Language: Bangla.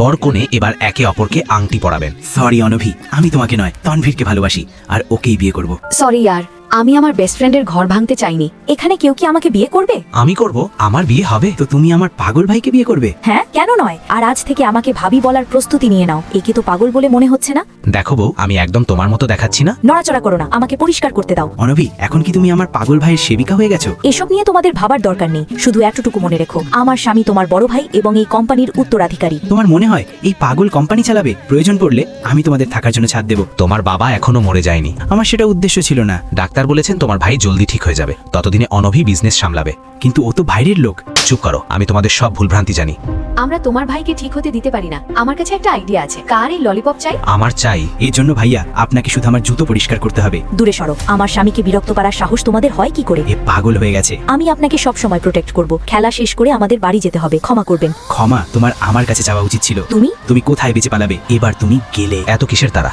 বর কনে এবার একে অপরকে আংটি পরাবেন। সরি অনভি, আমি তোমাকে নয় তনভীরকে ভালোবাসি আর ওকেই বিয়ে করব। সরি ইয়ার, আমি আমার বেস্ট ফ্রেন্ডের ঘর ভাঙতে চাইনি। এখানে কেউ কি আমাকে বিয়ে করবে? আমি করব, আমার বিয়ে হবে। তো তুমি আমার পাগল ভাইকে বিয়ে করবে? হ্যাঁ, কেন নয়। আর আজ থেকে আমাকে ভাবি বলার প্রস্তুতি নিয়ে নাও। একে তো পাগল বলে মনে হচ্ছে না? দেখো বউ, আমি একদম তোমার মতো দেখাচ্ছি না। নড়াচড়া করো না, আমাকে পরিষ্কার করতে দাও। অনভি, এখন কি তুমি আমার পাগল ভাইয়ের সেবিকা হয়ে গেছো? এসব নিয়ে তোমাদের ভাবার দরকার নেই। শুধু এতটুকু মনে রেখো, আমার স্বামী তোমার বড় ভাই এবং এই কোম্পানির উত্তরাধিকারী। তোমার মনে হয় এই পাগল কোম্পানি চালাবে? প্রয়োজন পড়লে আমি তোমাদের থাকার জন্য ছাড় দেব। তোমার বাবা এখনো মরে যায়নি। আমার সেটা উদ্দেশ্য ছিল না। ডাক্তার বলেছেন তোমার ভাই জলদি ঠিক হয়ে যাবে, ততদিনে অনভি বিজনেস সামলাবে। কিন্তু ও তো বাইরের লোক। চুপ করো, আমি তোমাদের সব ভুলভ্রান্তি জানি। আমরা তোমার ভাইকে ঠিক হতে দিতে পারি না। আমার কাছে একটা আইডিয়া আছে। কার এই ললিপপ চাই? আমার চাই। এই জন্য ভাইয়া আপনাকে শুধু আমার জুতো পরিষ্কার করতে হবে। দূরে সরো। আমার স্বামীকে বিরক্ত করার সাহস তোমাদের হয় কি করে? এ পাগল হয়ে গেছে। আমি আপনাকে সব সময় প্রোটেক্ট করব। খেলা শেষ করে আমাদের বাড়ি যেতে হবে, ক্ষমা করবেন। ক্ষমা তোমার আমার কাছে চাওয়া উচিত ছিল। তুমি তুমি কোথায় বেঁচে পালাবে? এবার তুমি গেলে। এত কিসের তারা?